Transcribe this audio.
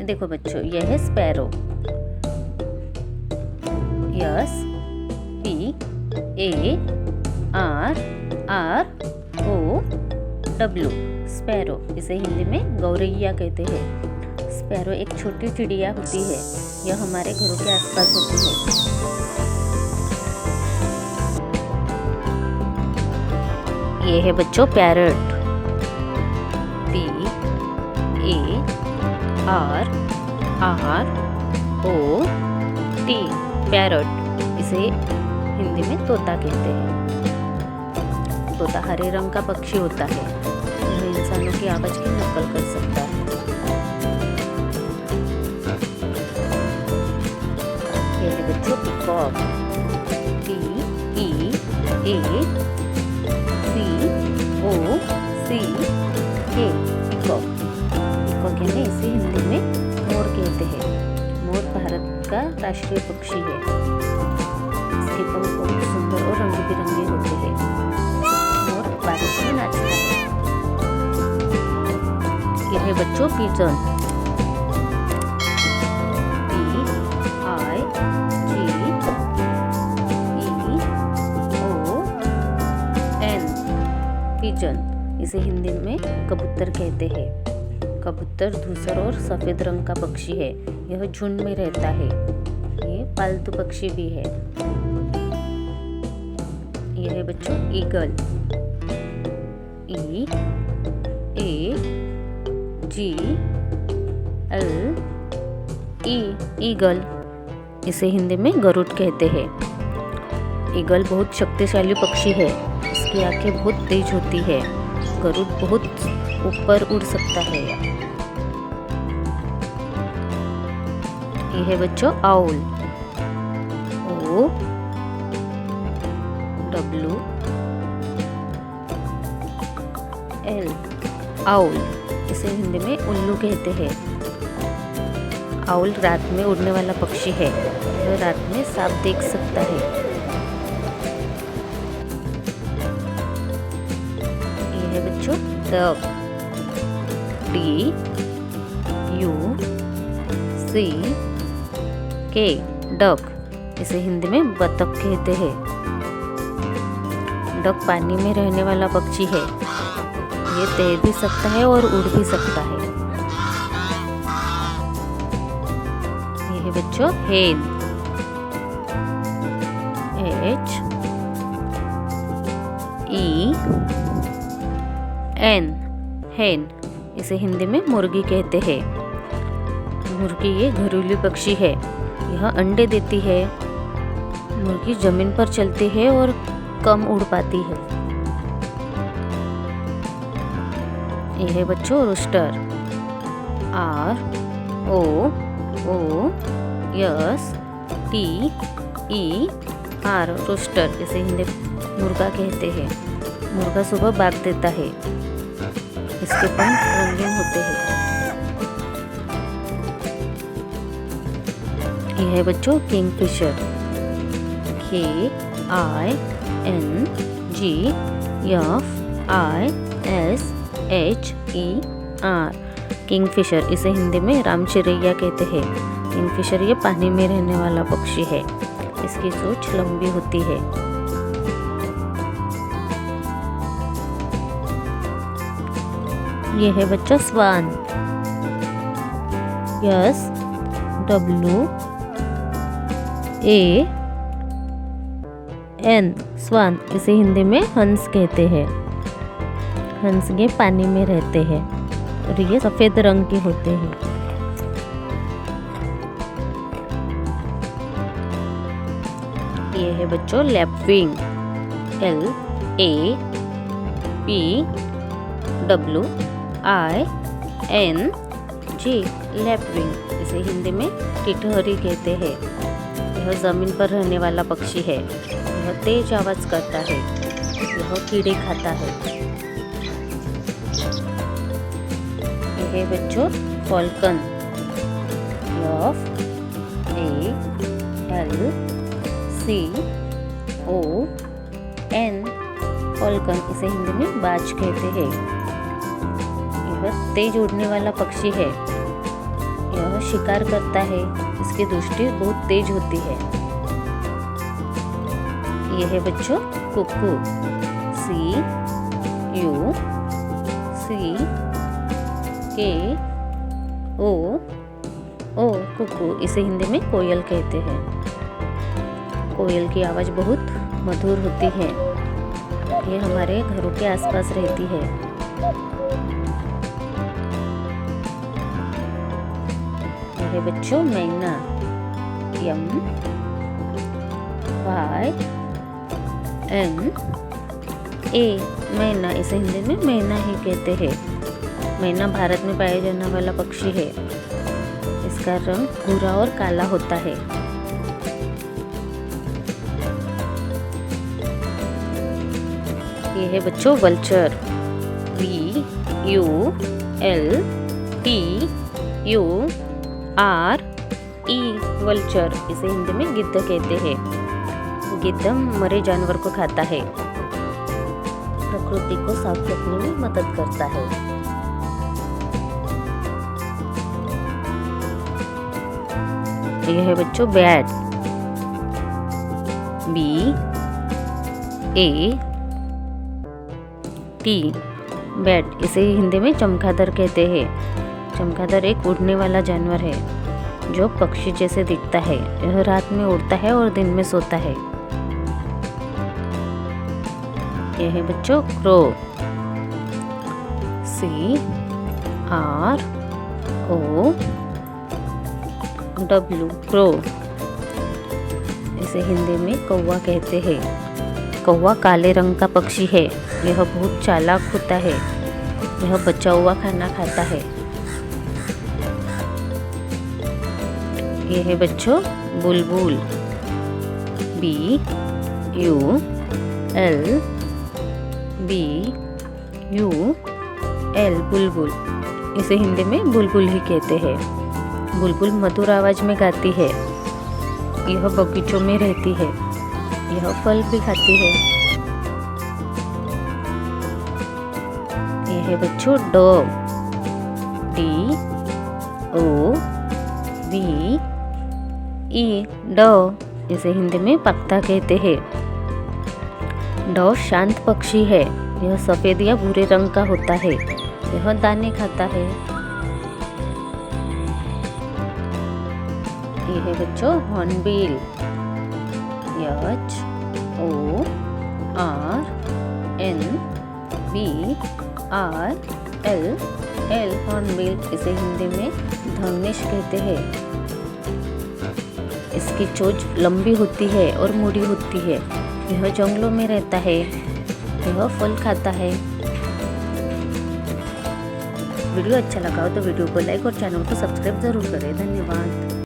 देखो बच्चों, यह है sparrow. Yes p a r r o डब्ल्यू, स्पैरो। इसे हिंदी में गौरैया कहते हैं। स्पैरो एक छोटी चिड़िया होती है। यह हमारे घरों के आसपास होती है। ये है बच्चों parrot. P a r r o t, parrot. इसे हिंदी में तोता कहते हैं। तोता हरे रंग का पक्षी होता है। यह इंसानों की आवाज की नकल कर सकता है। ये है बच्चों पीकॉक। पी ई ए सी ओ सी के, पीकॉक। पीकॉक यानी इसे हिंदी में मोर कहते हैं। मोर भारत का राष्ट्रीय पक्षी है। इसके पंख बहुत सुंदर और रंग बिरंगे होते हैं। मोर बारिश में नाचता है। यह है बच्चों pigeon. P i g e o n, pigeon. इसे हिंदी में कबूतर कहते हैं। कबूतर धूसर और सफेद रंग का पक्षी है। यह झुंड में रहता है। ये पालतू पक्षी भी है। यह है बच्चों ईगल। ई ए जी एल ई, ईगल। इसे हिंदी में गरुड़ कहते हैं। ईगल बहुत शक्तिशाली पक्षी है। इसकी आंखें बहुत तेज होती है। गरुड़ बहुत ऊपर उड़ सकता है। यह है बच्चों आउल। ओ डब्ल्यू एल, आउल। इसे हिंदी में उल्लू कहते हैं। आउल रात में उड़ने वाला पक्षी है। वह रात में सांप देख सकता है। यह है बच्चों डक। डी यू सी के, डक। इसे हिंदी में बतख कहते हैं। डक पानी में रहने वाला पक्षी है। ये तैर भी सकता है और उड़ भी सकता है। ये है बच्चों हेन। H E N, हेन। इसे हिंदी में मुर्गी कहते हैं। मुर्गी ये घरेलू पक्षी है। यह अंडे देती है। मुर्गी जमीन पर चलती है और कम उड़ पाती है। यह है बच्चों rooster. R O O S T E R, rooster. इसे हिंदी मुर्गा कहते हैं। मुर्गा सुबह बाग देता है। इसके पंख रंगीन होते हैं। यह है बच्चों Kingfisher. K I N G F I S H E R, Kingfisher. इसे हिंदी में रामचिरैया कहते हैं। किंगफिशर ये पानी में रहने वाला पक्षी है। इसकी चोंच लंबी होती है। यह है बच्चा स्वान। यस डब्ल्यू ए एन, स्वान। इसे हिंदी में हंस कहते हैं। हंस ये पानी में रहते हैं और ये सफेद रंग के होते हैं। ये है बच्चों lapwing. L A P W I N G, lapwing. इसे हिंदी में टिटहरी कहते हैं। यह जमीन पर रहने वाला पक्षी है। यह तेज आवाज करता है। यह कीड़े खाता है। यह है बच्चों Falcon. F A L C O N, Falcon. इसे हिंदी में बाज कहते हैं। यह तेज उड़ने वाला पक्षी है। यह शिकार करता है, इसकी दृष्टि बहुत तेज होती है। यह है बच्चों कुक्कू, CUCKO कुक्कू। इसे हिंदी में कोयल कहते हैं। कोयल की आवाज़ बहुत मधुर होती है। ये हमारे घरों के आसपास रहती है। यह है बच्चों मैना, MYNA। मैना, इसे हिंदी में मैना ही कहते हैं। मैना भारत में पाया जाने वाला पक्षी है। इसका रंग भूरा और काला होता है। ये है बच्चों वल्चर, VULTURE। वल्चर, इसे हिंदी में गिद्ध कहते हैं। गिद्ध मरे जानवर को खाता है, प्रकृति को साफ रखने में मदद करता है। यह है बच्चों बैट, BAT। बैट, इसे हिंदी में चमगादड़ कहते हैं। चमगादड़ एक उड़ने वाला जानवर है जो पक्षी जैसे दिखता है। यह रात में उड़ता है और दिन में सोता है। यह है बच्चों क्रो, CROW, क्रो। इसे हिंदी में कौवा कहते हैं। कौवा काले रंग का पक्षी है। यह बहुत चालाक होता है। यह बचा हुआ खाना खाता है। यह है बच्चों बुलबुल, BULBUL, बुलबुल। इसे हिंदी में बुलबुल ही कहते हैं। बुलबुल मधुर आवाज में गाती है। यह बगीचों में रहती है। यह फल भी खाती है। यह है बच्चों डॉग, DOVE, डॉग। इसे हिंदी में पक्ता कहते हैं। डॉग शांत पक्षी है। यह सफेद या भूरे रंग का होता है। यह दाने खाता है। यह है बच्चों हॉर्नबिल, HORNBILL, हॉर्नबिल। इसे हिंदी में धनेश कहते हैं। इसकी चोंच लंबी होती है और मुड़ी होती है। यह जंगलों में रहता है। यह फल खाता है। वीडियो अच्छा लगा हो तो वीडियो को लाइक और चैनल को सब्सक्राइब जरूर करें। धन्यवाद।